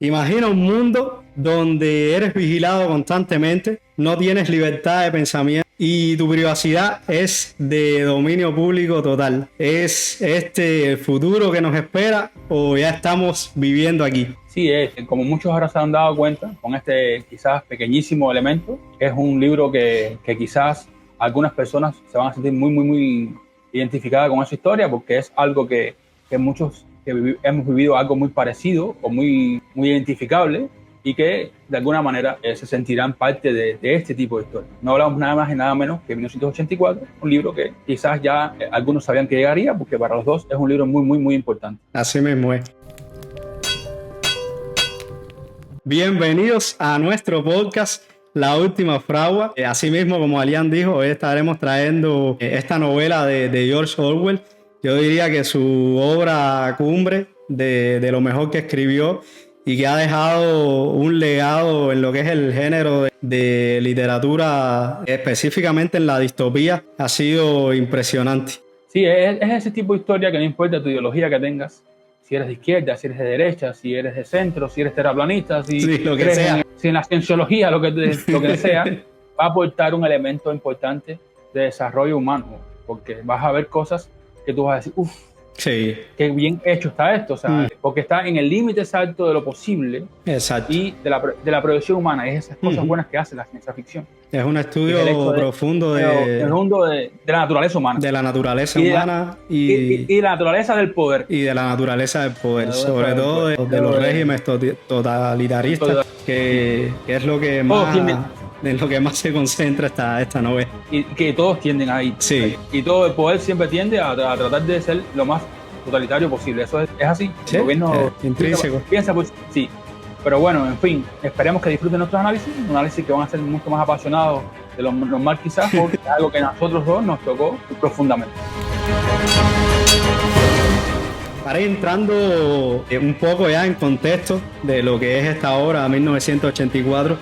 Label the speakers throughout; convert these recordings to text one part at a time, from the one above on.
Speaker 1: Imagina un mundo donde eres vigilado constantemente, no tienes libertad de pensamiento y tu privacidad es de dominio público total. ¿Es este el futuro que nos espera o ya estamos viviendo aquí?
Speaker 2: Sí, como muchos ahora se han dado cuenta, con este quizás pequeñísimo elemento, es un libro que quizás algunas personas se van a sentir muy identificadas con esa historia, porque es algo que muchos hemos vivido algo muy parecido o muy identificable, y que de alguna manera se sentirán parte de este tipo de historia. No hablamos nada más y nada menos que 1984, un libro que quizás ya algunos sabían que llegaría, porque para los dos es un libro muy importante.
Speaker 1: Así mismo es. Bienvenidos a nuestro podcast La Última Fragua. Así mismo, como Alian dijo, hoy estaremos trayendo esta novela de George Orwell. Yo diría que su obra cumbre de lo mejor que escribió y que ha dejado un legado en lo que es el género de literatura, específicamente en la distopía, ha sido impresionante.
Speaker 2: Sí, es ese tipo de historia que no importa tu ideología que tengas, si eres de izquierda, si eres de derecha, si eres de centro, si eres terraplanista, si
Speaker 1: lo que sea.
Speaker 2: Si en la cienciología, lo que sea, va a aportar un elemento importante de desarrollo humano, porque vas a ver cosas que tú vas a decir, uff,
Speaker 1: sí,
Speaker 2: qué bien hecho está esto, o sea, porque está en el límite exacto de lo posible.
Speaker 1: Exacto.
Speaker 2: Y de la proyección humana, es esas cosas buenas que hace la ciencia ficción.
Speaker 1: Es un estudio profundo
Speaker 2: de la naturaleza humana.
Speaker 1: De la naturaleza humana
Speaker 2: y la naturaleza del poder.
Speaker 1: Y de la naturaleza del poder, sobre todo de los regímenes totalitaristas, que es lo que más... en lo que más se concentra esta novela.
Speaker 2: Y que todos tienden ahí.
Speaker 1: Sí.
Speaker 2: Y todo el poder siempre tiende a tratar de ser lo más totalitario posible. Eso es así.
Speaker 1: Sí,
Speaker 2: el gobierno
Speaker 1: intrínseco.
Speaker 2: Piensa, pues sí. Pero bueno, en fin, esperemos que disfruten nuestros análisis, un análisis que van a ser mucho más apasionados de lo normal quizás, porque es algo que a nosotros dos nos tocó profundamente.
Speaker 1: Para ir entrando un poco ya en contexto de lo que es esta obra, 1984,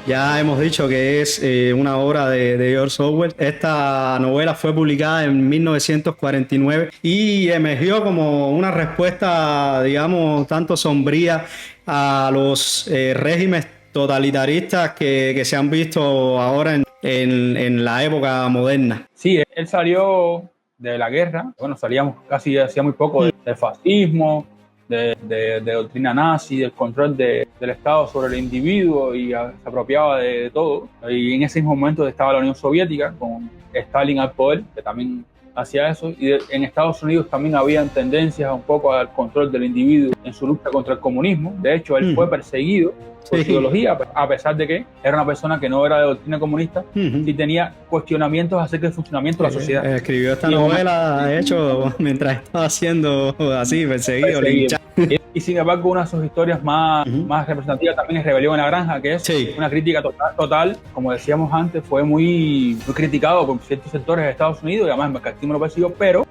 Speaker 1: ya hemos dicho que es una obra de George Orwell. Esta novela fue publicada en 1949 y emergió como una respuesta, digamos, tanto sombría a los regímenes totalitaristas que se han visto ahora en la época moderna.
Speaker 2: Sí, él salió de la guerra. Bueno, salíamos casi hacía muy poco del fascismo, de doctrina nazi, del control del Estado sobre el individuo, y se apropiaba de todo. Y en ese mismo momento estaba la Unión Soviética con Stalin al poder, que también hacía eso, y en Estados Unidos también habían tendencias un poco al control del individuo en su lucha contra el comunismo. De hecho, él fue perseguido por su ideología, a pesar de que era una persona que no era de doctrina comunista, y tenía cuestionamientos acerca del funcionamiento de la sociedad.
Speaker 1: Escribió esta novela, de hecho, mientras estaba siendo así, perseguido.
Speaker 2: Y sin embargo, una de sus historias más representativas también es Rebelión en la Granja, que es una crítica total. Como decíamos antes, fue muy criticado por ciertos sectores de Estados Unidos, y además el marxismo lo persiguió, pero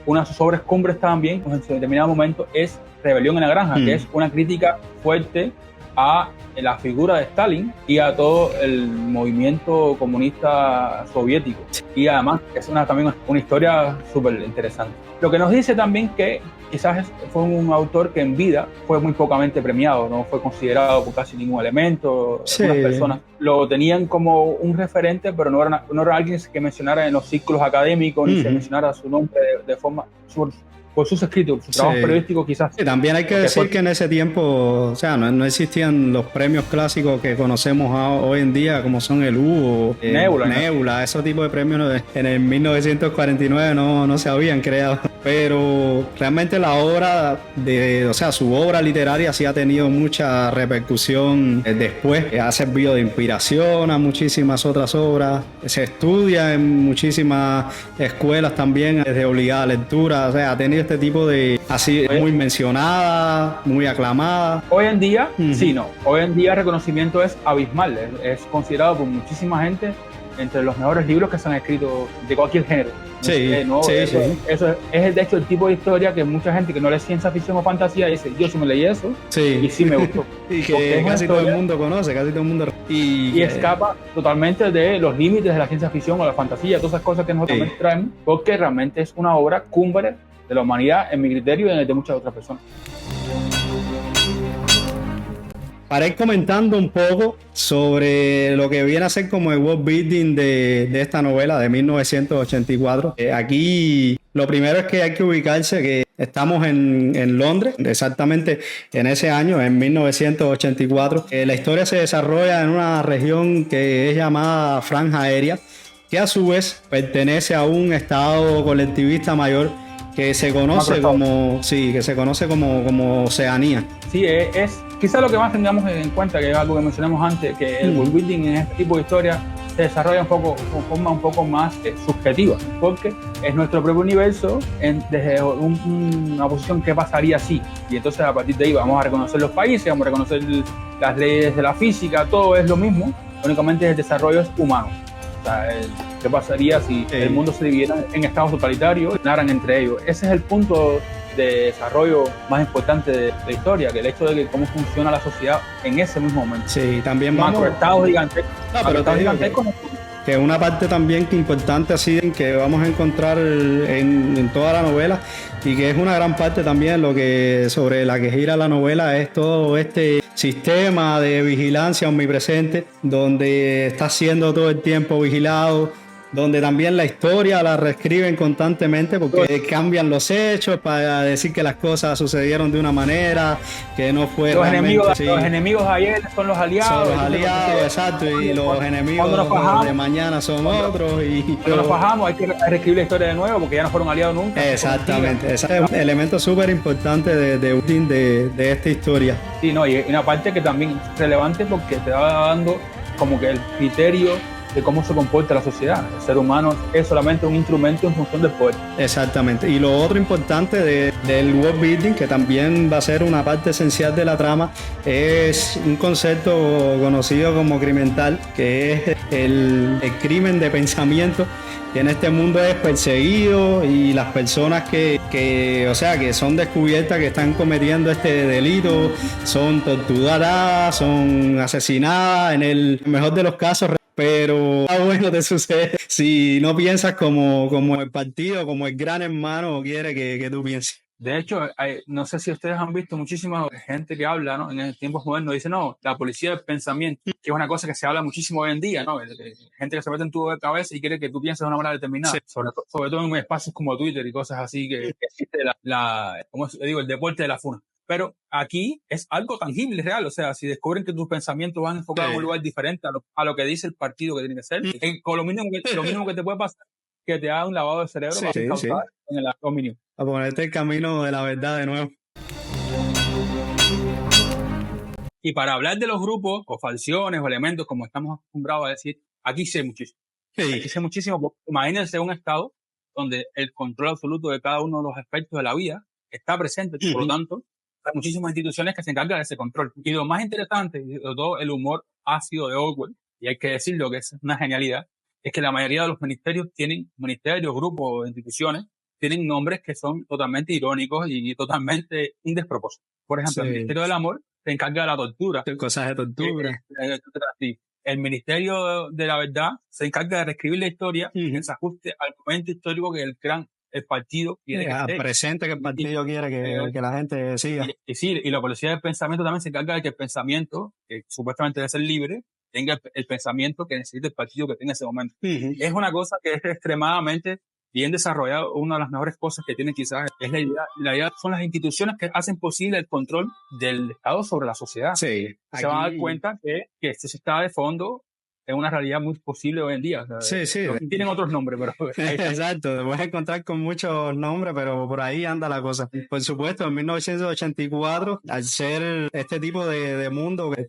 Speaker 2: una de sus obras cumbres también, en determinado momento, es Rebelión en la Granja, que es una crítica fuerte a la figura de Stalin y a todo el movimiento comunista soviético. Y además es también una historia súper interesante. Lo que nos dice también que quizás fue un autor que en vida fue muy pocamente premiado, no fue considerado por casi ningún elemento.
Speaker 1: Sí.
Speaker 2: Algunas personas lo tenían como un referente, pero no era alguien que mencionara en los círculos académicos, ni se mencionara su nombre de forma... por sus escritos, su trabajo periodístico quizás.
Speaker 1: Sí, también hay que decir que en ese tiempo, o sea, no existían los premios clásicos que conocemos hoy en día, como son el Hugo, Nebula, esos tipos de premios en el 1949 no se habían creado. Pero realmente la obra su obra literaria sí ha tenido mucha repercusión después. Ha servido de inspiración a muchísimas otras obras. Se estudia en muchísimas escuelas también desde obligada lectura. O sea, ha tenido este tipo de... así muy mencionada, muy aclamada.
Speaker 2: Hoy en día, Hoy en día el reconocimiento es abismal. Es considerado por muchísima gente entre los mejores libros que se han escrito de cualquier género. Eso es de hecho el tipo de historia que mucha gente que no lee ciencia ficción o fantasía dice, yo sí me leí eso y sí me gustó.
Speaker 1: Y que casi todo el mundo conoce,
Speaker 2: y escapa totalmente de los límites de la ciencia ficción o la fantasía, todas esas cosas que nosotros también traemos, porque realmente es una obra cumbre de la humanidad en mi criterio y en el de muchas otras personas.
Speaker 1: para ir comentando un poco sobre lo que viene a ser como el world building de esta novela de 1984. Aquí lo primero es que hay que ubicarse que estamos en Londres, exactamente en ese año, en 1984. La historia se desarrolla en una región que es llamada Franja Aérea, que a su vez pertenece a un estado colectivista mayor que se conoce como Oceanía.
Speaker 2: Sí, es quizás lo que más tengamos en cuenta, que es algo que mencionamos antes, que el world building en este tipo de historia se desarrolla de forma un poco más subjetiva, porque es nuestro propio universo desde una posición que pasaría así, y entonces a partir de ahí vamos a reconocer los países, vamos a reconocer las leyes de la física, todo es lo mismo, únicamente el desarrollo es humano. O sea, ¿qué pasaría si el mundo se dividiera en estados totalitarios y ganaran entre ellos? Ese es el punto de desarrollo más importante de la historia, que el hecho de que cómo funciona la sociedad en ese mismo momento.
Speaker 1: Sí, también vamos...
Speaker 2: Estados gigantescos.
Speaker 1: Que una parte también que importante así que vamos a encontrar en toda la novela, y que es una gran parte también lo que sobre la que gira la novela, es todo este sistema de vigilancia omnipresente donde está siendo todo el tiempo vigilado, donde también la historia la reescriben constantemente porque cambian los hechos para decir que las cosas sucedieron de una manera que no fue
Speaker 2: los enemigos ayer son los aliados.
Speaker 1: Son los aliados, exacto, y los enemigos de mañana son otros.
Speaker 2: Cuando nos bajamos hay que reescribir la historia de nuevo porque ya no fueron aliados nunca.
Speaker 1: Exactamente, ese es un elemento súper importante de esta historia.
Speaker 2: Sí, no, y una parte que también es relevante porque te va dando como que el criterio de cómo se comporta la sociedad. El ser humano es solamente un instrumento en función del poder.
Speaker 1: Exactamente. Y lo otro importante del world building, que también va a ser una parte esencial de la trama, es un concepto conocido como crimental, que es el crimen de pensamiento, que en este mundo es perseguido, y las personas que son descubiertas que están cometiendo este delito son torturadas, son asesinadas, en el mejor de los casos. Pero bueno, te sucede si no piensas como el partido, como el gran hermano quiere que tú pienses.
Speaker 2: De hecho, no sé si ustedes han visto muchísima gente que habla, ¿no? En tiempos modernos dice, no, la policía del pensamiento, que es una cosa que se habla muchísimo hoy en día, ¿no? Gente que se mete en tu cabeza y quiere que tú pienses de una manera determinada, sí. sobre todo en espacios como Twitter y cosas así, que existe ¿cómo digo? El deporte de la funa. Pero aquí es algo tangible, real. O sea, si descubren que tus pensamientos van enfocados en un lugar diferente a lo que dice el partido que tiene que ser, lo mínimo que te puede pasar, que te haga un lavado de cerebro para causar en el dominio.
Speaker 1: A ponerte el camino de la verdad de nuevo.
Speaker 2: Y para hablar de los grupos o facciones o elementos, como estamos acostumbrados a decir, aquí sé muchísimo. Sí. Aquí sé muchísimo. Imagínense un estado donde el control absoluto de cada uno de los aspectos de la vida está presente, por lo tanto, hay muchísimas instituciones que se encargan de ese control. Y lo más interesante, y sobre todo el humor ácido de Orwell, y hay que decirlo que es una genialidad, es que la mayoría de los ministerios, grupos, instituciones, tienen nombres que son totalmente irónicos y totalmente un despropósito. Por ejemplo, el Ministerio del Amor se encarga de la tortura.
Speaker 1: Cosas de tortura.
Speaker 2: El Ministerio de la Verdad se encarga de reescribir la historia en se ajuste al momento histórico que el partido quiere que esté.
Speaker 1: Presente que el partido quiere que la gente siga.
Speaker 2: Y la policía del pensamiento también se encarga de que el pensamiento, que supuestamente debe ser libre, tenga el pensamiento que necesita el partido que tenga en ese momento. Es una cosa que es extremadamente bien desarrollado. Una de las mejores cosas que tiene quizás es la idea son las instituciones que hacen posible el control del Estado sobre la sociedad.
Speaker 1: Sí,
Speaker 2: se van a dar cuenta que esto está de fondo es una realidad muy posible hoy en día. O sea,
Speaker 1: sí.
Speaker 2: Tienen otros nombres, pero...
Speaker 1: Exacto, te puedes encontrar con muchos nombres, pero por ahí anda la cosa. Por supuesto, en 1984, al ser este tipo de mundo que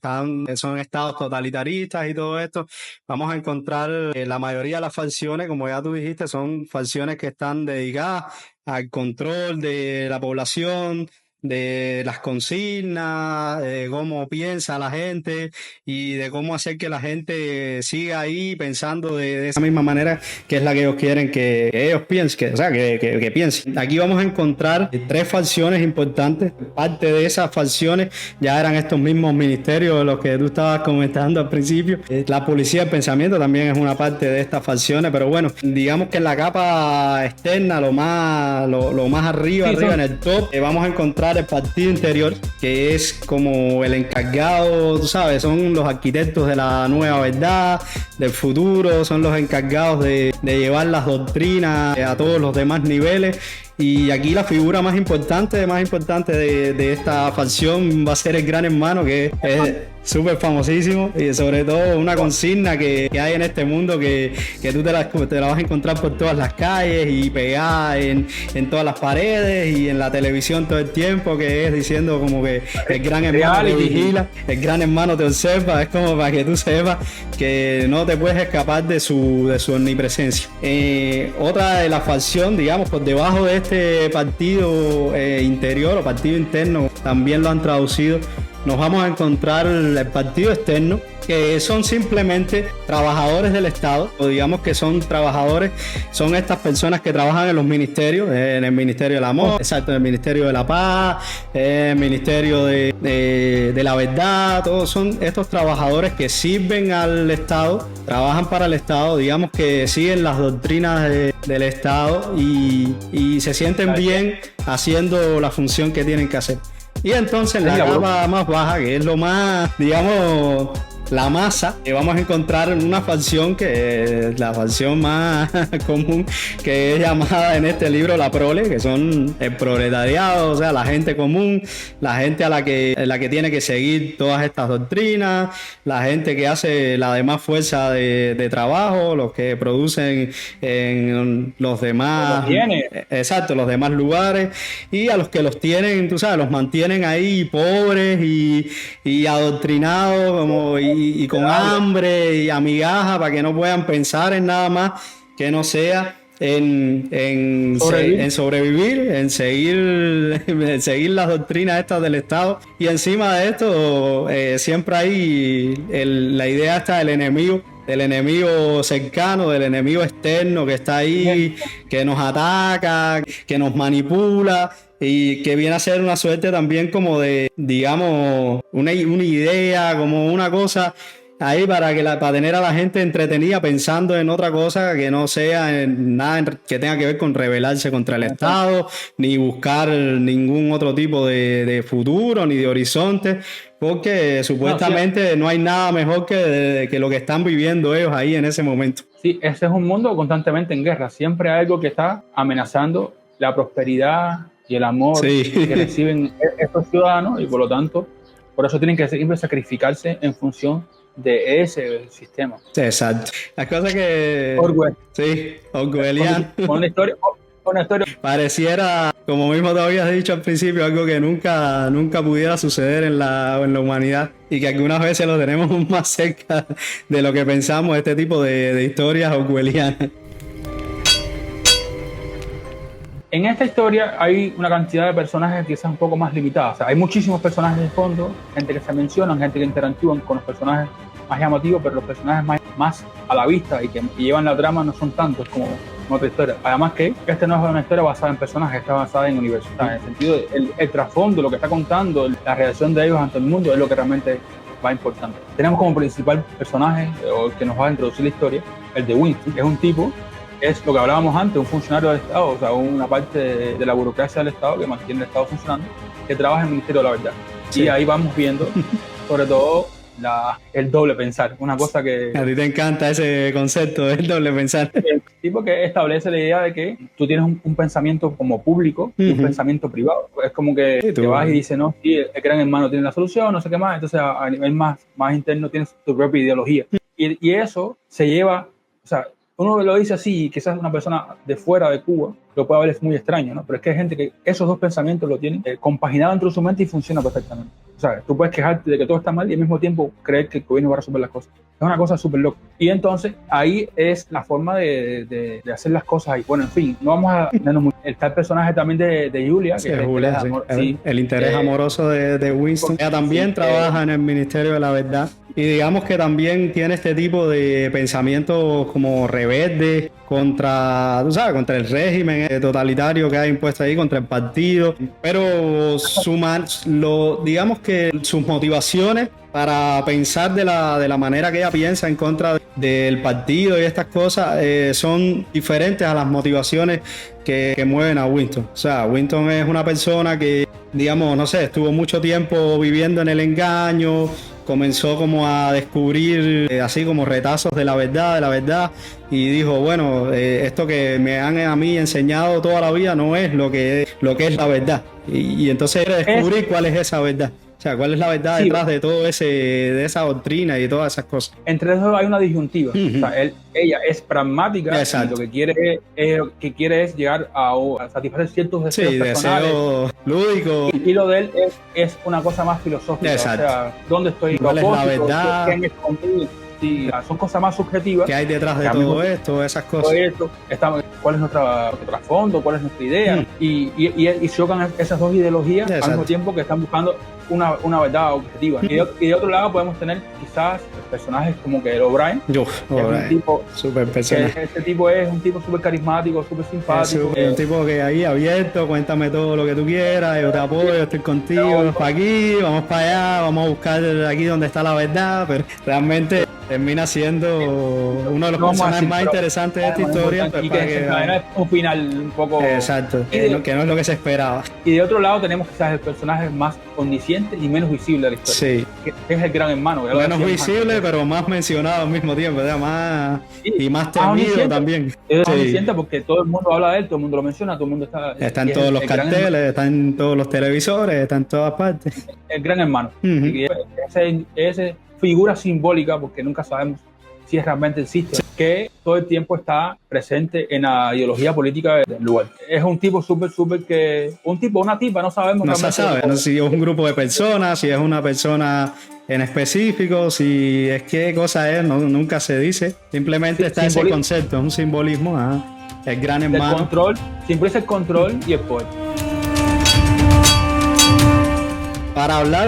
Speaker 1: son estados totalitaristas y todo esto, vamos a encontrar la mayoría de las facciones, como ya tú dijiste, son facciones que están dedicadas al control de la población, de las consignas, de cómo piensa la gente y de cómo hacer que la gente siga ahí pensando de esa misma manera que es la que ellos quieren que ellos piensen, que piensen. Aquí vamos a encontrar 3 facciones importantes. Parte de esas facciones ya eran estos mismos ministerios de los que tú estabas comentando al principio. La policía del pensamiento también es una parte de estas facciones, pero bueno, digamos que en la capa externa, lo más arriba en el top, vamos a encontrar encontrar el partido interior, que es como el encargado, tú sabes, son los arquitectos de la nueva verdad, del futuro, son los encargados de llevar las doctrinas a todos los demás niveles. Y aquí la figura más importante de esta facción va a ser el Gran Hermano, que es súper famosísimo, y sobre todo una consigna que hay en este mundo que tú te la vas a encontrar por todas las calles y pegada en todas las paredes y en la televisión todo el tiempo, que es diciendo como que el Gran Hermano te vigila, el Gran Hermano te observa. Es como para que tú sepas que no te puedes escapar de su omnipresencia. Otra de la facción, digamos, por debajo de este partido interior o partido interno, también lo han traducido, nos vamos a encontrar el partido externo, que son simplemente trabajadores del Estado, o digamos que son trabajadores, son estas personas que trabajan en los ministerios, en el Ministerio del Amor, exacto, en el Ministerio de la Paz, el Ministerio de la Verdad. Todos son estos trabajadores que sirven al Estado, trabajan para el Estado, digamos que siguen las doctrinas del Estado y se sienten bien haciendo la función que tienen que hacer. Y entonces la capa más baja, que es lo más, digamos, la masa, vamos a encontrar una facción que es la facción más común, que es llamada en este libro la prole, que son el proletariado, o sea, la gente común, la gente a la que tiene que seguir todas estas doctrinas, la gente que hace la demás fuerza de trabajo, los que producen en los demás, exacto, los demás lugares, y a los que los tienen, tú sabes, los mantienen ahí pobres y adoctrinados como y con hambre y a migaja, para que no puedan pensar en nada más que no sea en sobrevivir, en seguir las doctrinas estas del Estado. Y encima de esto siempre hay la idea esta del enemigo cercano, del enemigo externo que está ahí, que nos ataca, que nos manipula, y que viene a ser una suerte también como de, digamos, una idea, como una cosa ahí para tener a la gente entretenida pensando en otra cosa que no sea en nada que tenga que ver con rebelarse contra el Estado, ni buscar ningún otro tipo de futuro, ni de horizonte, porque supuestamente no hay nada mejor que lo que están viviendo ellos ahí en ese momento.
Speaker 2: Sí, ese es un mundo constantemente en guerra. Siempre hay algo que está amenazando la prosperidad y el amor que reciben estos ciudadanos, y por lo tanto, por eso tienen que siempre sacrificarse en función de ese sistema.
Speaker 1: Sí, exacto. Las cosas que...
Speaker 2: Orwell.
Speaker 1: Sí, orwelliano.
Speaker 2: Una historia...
Speaker 1: Pareciera, como mismo te habías dicho al principio, algo que nunca pudiera suceder en la humanidad, y que algunas veces lo tenemos más cerca de lo que pensamos, este tipo de historias orwellianas.
Speaker 2: En esta historia hay una cantidad de personajes quizás un poco más limitadas. O sea, hay muchísimos personajes de fondo, gente que se mencionan, gente que interactúan con los personajes más llamativos, pero los personajes más a la vista y que llevan la trama no son tantos como otra historia. Además que esta no es una historia basada en personajes, está basada en universo. O sea, en el sentido el trasfondo, lo que está contando, la reacción de ellos ante el mundo es lo que realmente va importante. Tenemos como principal personaje, o el que nos va a introducir la historia, el de Winston. Es un tipo, es lo que hablábamos antes, un funcionario del Estado, o sea, una parte de la burocracia del Estado que mantiene el Estado funcionando, que trabaja en el Ministerio de la Verdad. Sí. Y ahí vamos viendo, sobre todo, el doble pensar, una cosa que...
Speaker 1: A ti te encanta ese concepto del doble pensar.
Speaker 2: El tipo que establece la idea de que tú tienes un pensamiento como público y un pensamiento privado. Es como que te vas y dices, no, sí, el Gran Hermano tiene la solución, no sé qué más, entonces a nivel más interno tienes tu propia ideología. Y eso se lleva, o sea, uno lo dice así, quizás una persona de fuera de Cuba lo puede ver, es muy extraño, ¿no? Pero es que hay gente que esos dos pensamientos lo tienen compaginado dentro de su mente y funciona perfectamente. O sea, tú puedes quejarte de que todo está mal y al mismo tiempo creer que el gobierno va a resolver las cosas. Es una cosa súper loca. Y entonces ahí es la forma de hacer las cosas. Y bueno, en fin, no vamos a tenernos mucho. Está el personaje también de Julia.
Speaker 1: Sí, que Julia, el interés amoroso de Winston. Ella también trabaja en el Ministerio de la Verdad. Y digamos que también tiene este tipo de pensamientos como rebeldes contra, tú sabes, contra el régimen totalitario que ha impuesto ahí, contra el partido. Pero digamos que sus motivaciones para pensar de la manera que ella piensa en contra del partido y estas cosas son diferentes a las motivaciones que mueven a Winston. O sea, Winston es una persona que digamos, no sé, estuvo mucho tiempo viviendo en el engaño, comenzó como a descubrir así como retazos de la verdad, y dijo, bueno, esto que me han a mí enseñado toda la vida no es lo que es la verdad. Y entonces quiere descubrir cuál es esa verdad. O sea, cuál es la verdad detrás de todo de esa doctrina y todas esas cosas.
Speaker 2: Entre esos hay una disyuntiva. O sea, ella es pragmática. Exacto. Y lo que quiere es llegar a satisfacer ciertos deseos personales.
Speaker 1: Deseos lúdicos.
Speaker 2: Y lo de él es una cosa más filosófica.
Speaker 1: Exacto.
Speaker 2: O sea, ¿dónde estoy?
Speaker 1: ¿Cuál es la verdad?
Speaker 2: ¿Qué me escondí? Sí, son cosas más subjetivas.
Speaker 1: ¿Qué hay detrás de todo esto? Esas cosas.
Speaker 2: ¿Cuál es nuestro trasfondo? ¿Cuál es nuestra idea? Y chocan esas dos ideologías. Exacto. Al mismo tiempo que están buscando una verdad objetiva. Y de otro lado podemos tener quizás personajes como que el O'Brien.
Speaker 1: Super personaje.
Speaker 2: Este tipo es un tipo súper carismático, súper simpático.
Speaker 1: Es un tipo que ahí abierto, cuéntame todo lo que tú quieras, yo te apoyo, estoy contigo, vamos para aquí, vamos para allá, vamos a buscar aquí donde está la verdad, pero realmente termina siendo uno de los personajes más interesantes de esta historia.
Speaker 2: Y que desencadena un final un poco...
Speaker 1: Exacto, que no es lo que se esperaba.
Speaker 2: Y de otro lado tenemos quizás el personaje más omnisciente y menos visible de la historia. Sí. Que es el gran hermano.
Speaker 1: Menos visible, pero más mencionado al mismo tiempo, ¿verdad? Y más temido también.
Speaker 2: Es omnisciente porque todo el mundo habla de él, todo el mundo lo menciona, todo el mundo está...
Speaker 1: Está en todos los carteles, está en todos los televisores, está en todas partes.
Speaker 2: El gran hermano. Y ese figura simbólica, porque nunca sabemos si realmente existe, que todo el tiempo está presente en la ideología política del lugar. Es un tipo una tipa, no sabemos.
Speaker 1: No se sabe, no sé si es un grupo de personas, si es una persona en específico, si es qué cosa es, nunca se dice. Simplemente está ese concepto, es un simbolismo, el gran hermano.
Speaker 2: El control, simboliza el control y el poder.
Speaker 1: Para hablar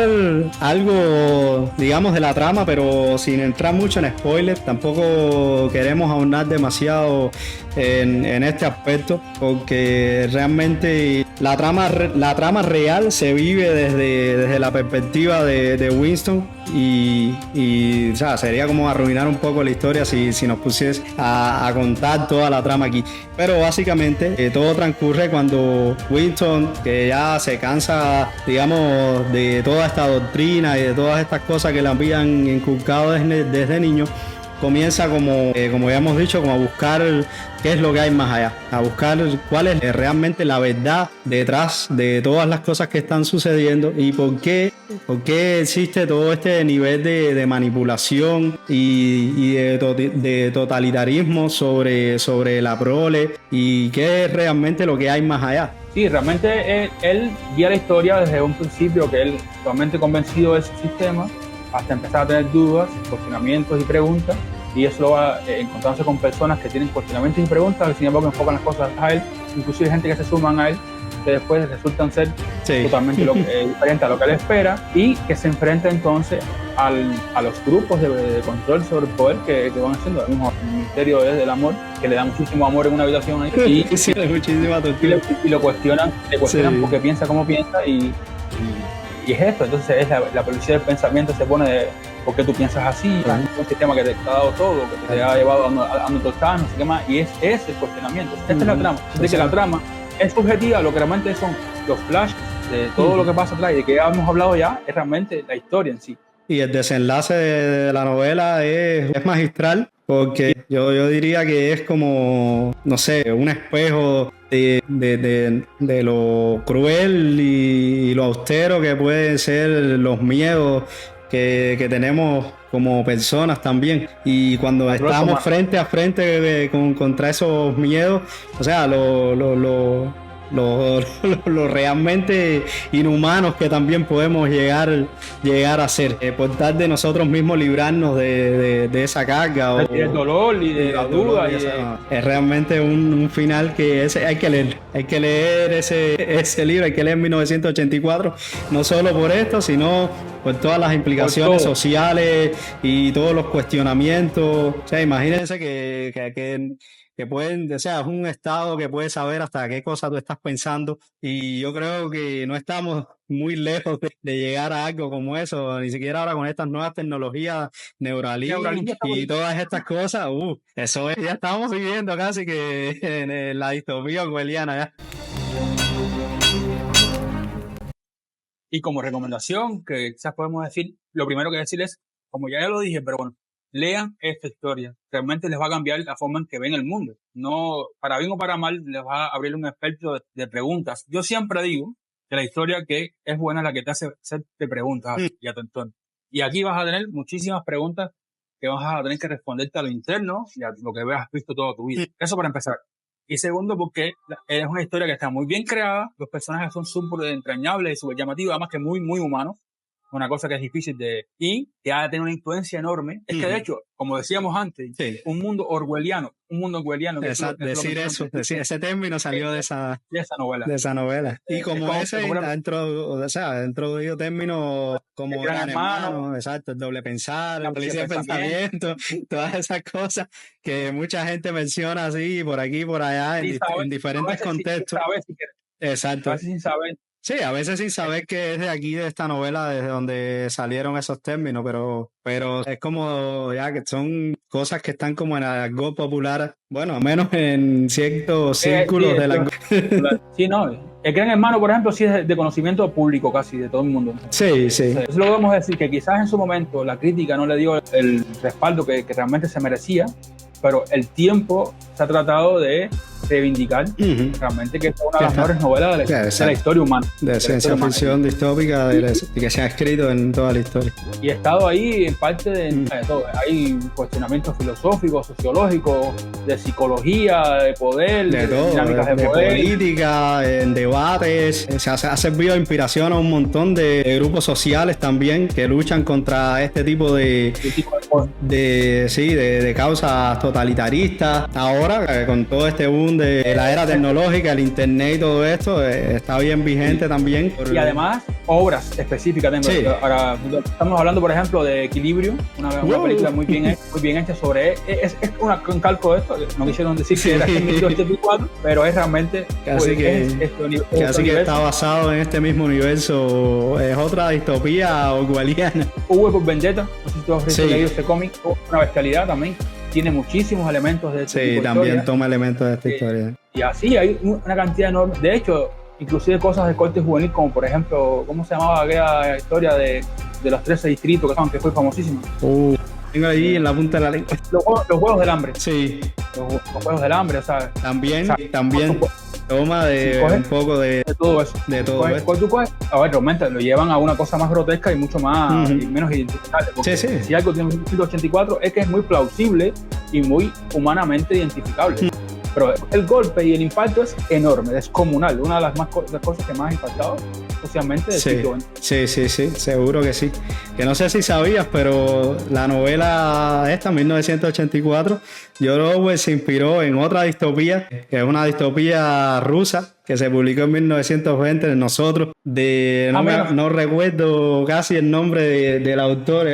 Speaker 1: algo, digamos, de la trama, pero sin entrar mucho en spoilers, tampoco queremos ahondar demasiado en este aspecto, porque realmente la trama real se vive desde la perspectiva de Winston y o sea, sería como arruinar un poco la historia si nos pusiese a contar toda la trama aquí. Pero básicamente todo transcurre cuando Winston, que ya se cansa, digamos, de toda esta doctrina y de todas estas cosas que le habían inculcado desde niño, comienza como ya hemos dicho, como a buscar qué es lo que hay más allá, a buscar cuál es realmente la verdad detrás de todas las cosas que están sucediendo y por qué existe todo este nivel de manipulación y de totalitarismo sobre la prole y qué es realmente lo que hay más allá.
Speaker 2: Sí, realmente él guía la historia desde un principio, que él totalmente convencido de ese sistema, hasta empezar a tener dudas, cuestionamientos y preguntas, y eso lo va encontrándose con personas que tienen cuestionamientos y preguntas, que sin embargo enfocan las cosas a él, inclusive gente que se suman a él, que después resultan ser totalmente diferentes a lo que él espera, y que se enfrenta entonces a los grupos de control sobre el poder que van haciendo, el mismo Ministerio del Amor, que le da muchísimo amor en una habitación ahí, y lo cuestionan, porque piensa como piensa, y es esto. Entonces es la policía del pensamiento, se pone de por qué tú piensas así, un sistema que te ha dado todo, que te ha llevado a donde tú estás, no sé qué más, y es ese el cuestionamiento. Esta es la trama, de que la trama es subjetiva, lo que realmente son los flashes de todo lo que pasa atrás y de que hemos hablado ya, es realmente la historia en sí.
Speaker 1: Y el desenlace de la novela es magistral, porque yo diría que es como, no sé, un espejo de lo cruel y lo austero que pueden ser los miedos que tenemos como personas también. Y cuando estamos frente a frente contra esos miedos, o sea, lo realmente inhumanos que también podemos llegar a ser, por tal de nosotros mismos librarnos de esa carga
Speaker 2: del dolor y de la duda
Speaker 1: es realmente un final que hay que leer ese libro, hay que leer 1984, no solo por esto, sino por todas las implicaciones sociales y todos los cuestionamientos. O sea, imagínense que pueden, o sea, es un estado que puede saber hasta qué cosa tú estás pensando, y yo creo que no estamos muy lejos de llegar a algo como eso, ni siquiera ahora con estas nuevas tecnologías, Neuralink y todas estas cosas, eso ya estamos viviendo casi que en la distopía orwelliana ya.
Speaker 2: Y como recomendación, que quizás podemos decir, lo primero que decir es, como ya lo dije, pero bueno, lean esta historia. Realmente les va a cambiar la forma en que ven el mundo. No, para bien o para mal, les va a abrir un espectro de preguntas. Yo siempre digo que la historia que es buena es la que te hace hacerte preguntas y a tu entorno. Y aquí vas a tener muchísimas preguntas que vas a tener que responderte a lo interno y a lo que has visto toda tu vida. Eso para empezar. Y segundo, porque es una historia que está muy bien creada, los personajes son súper entrañables y súper llamativos, además que muy, muy humanos. Una cosa que es difícil y que ha de tener una influencia enorme. Es que, de hecho, como decíamos antes, un mundo orwelliano.
Speaker 1: Ese término salió de esa novela. Y como ese ha introducido términos como Gran Hermano, exacto, el doble pensar, la policía de pensamiento, todas esas cosas que mucha gente menciona así, por aquí, por allá, en diferentes contextos. Exacto.
Speaker 2: A veces sin saber.
Speaker 1: Sí, a veces sin saber que es de aquí, de esta novela, desde donde salieron esos términos, pero es como ya que son cosas que están como en el argot popular, bueno, al menos en ciertos círculos del argot.
Speaker 2: Sí, no. El Gran Hermano, por ejemplo, sí es de conocimiento público casi de todo el mundo.
Speaker 1: Sí, sí.
Speaker 2: Eso lo podemos decir, que quizás en su momento la crítica no le dio el respaldo que realmente se merecía, pero el tiempo se ha tratado de reivindicar realmente que es una de las mejores novelas de la historia humana.
Speaker 1: De ciencia ficción distópica que se ha escrito en toda la historia.
Speaker 2: Y he estado ahí en parte de todo. Hay cuestionamientos filosóficos, sociológicos, de psicología, de poder,
Speaker 1: de todo,
Speaker 2: dinámicas
Speaker 1: de
Speaker 2: poder.
Speaker 1: Política, en debates. Se ha servido de inspiración a un montón de grupos sociales también que luchan contra este tipo de causas totalitaristas. Ahora, con todo este boom de la era tecnológica, el internet y todo esto, está bien vigente también.
Speaker 2: Y además, obras específicas. Ahora, estamos hablando, por ejemplo, de Equilibrio, una película muy bien hecha sobre... Es un calco de esto, no quisieron decir que era en 1984, pero es realmente...
Speaker 1: Casi que está basado en este mismo universo. Es otra distopía orwelliana.
Speaker 2: V por Vendetta, no sé si tú has leído este cómic, una bestialidad también. Tiene muchísimos elementos de este tipo de
Speaker 1: también
Speaker 2: historia.
Speaker 1: Toma elementos de esta historia.
Speaker 2: Y así hay una cantidad enorme. De hecho, inclusive cosas de corte juvenil, como por ejemplo, ¿cómo se llamaba aquella historia de los 13 distritos que fue famosísima?
Speaker 1: Tengo ahí en la punta de la lengua.
Speaker 2: Los Juegos del Hambre.
Speaker 1: Sí.
Speaker 2: Los Juegos del Hambre, ¿sabes?
Speaker 1: También toma un poco de
Speaker 2: todo eso.
Speaker 1: De todo eso.
Speaker 2: A ver, realmente lo llevan a una cosa más grotesca y mucho más y menos identificable. Porque si algo tiene 1984 es que es muy plausible y muy humanamente identificable. Pero el golpe y el impacto es enorme, descomunal. Una de las cosas que más ha impactado socialmente del siglo XX.
Speaker 1: Sí, seguro que sí. Que no sé si sabías, pero la novela esta, 1984, George Orwell se inspiró en otra distopía, que es una distopía rusa, que se publicó en 1920 en Nosotros. No recuerdo casi el nombre del autor,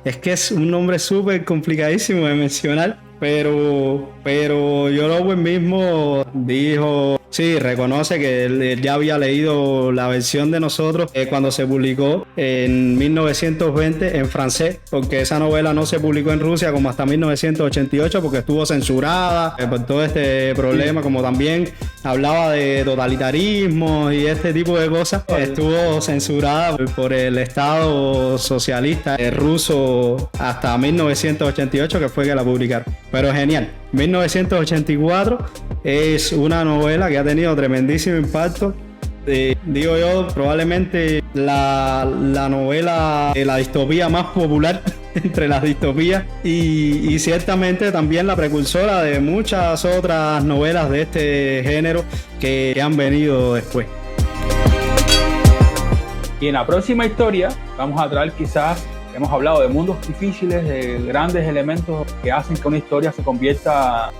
Speaker 1: es que es un nombre súper complicadísimo de mencionar. Pero George Orwell mismo dijo, reconoce que él ya había leído la versión de Nosotros cuando se publicó en 1920 en francés, porque esa novela no se publicó en Rusia como hasta 1988 porque estuvo censurada por todo este problema, como también hablaba de totalitarismo y este tipo de cosas. Estuvo censurada por el Estado socialista ruso hasta 1988, que fue que la publicaron. Pero genial. 1984 es una novela que ha tenido tremendísimo impacto. Digo yo, probablemente la novela de la distopía más popular entre las distopías y ciertamente también la precursora de muchas otras novelas de este género que han venido después.
Speaker 2: Y en la próxima historia vamos a traer quizás... Hemos hablado de mundos difíciles, de grandes elementos que hacen que una historia se convierta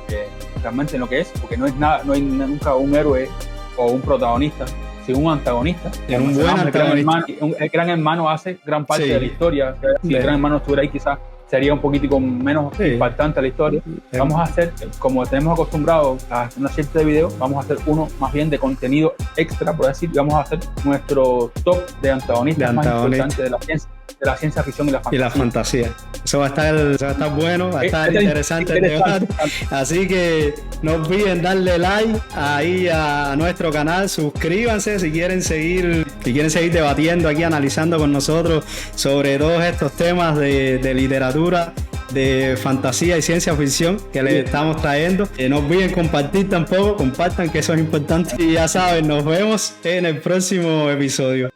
Speaker 2: realmente en lo que es, porque no hay nunca un héroe o un protagonista, sino un antagonista.
Speaker 1: Un buen antagonista.
Speaker 2: El Gran Hermano hace gran parte de la historia. Si el Gran Hermano estuviera ahí, quizás sería un poquitico menos impactante la historia. Vamos a hacer, como tenemos acostumbrado a hacer una serie de videos, vamos a hacer uno más bien de contenido extra, por decir, vamos a hacer nuestro top de antagonistas más importantes de la ciencia ficción y la fantasía.
Speaker 1: Eso va a estar bueno, va a estar interesante el debate. Así que no olviden darle like ahí a nuestro canal, suscríbanse si quieren seguir si quieren seguir debatiendo aquí, analizando con nosotros sobre todos estos temas de literatura, de fantasía y ciencia ficción que les estamos trayendo. No olviden compartir tampoco, compartan, que eso es importante. Y ya saben, nos vemos en el próximo episodio.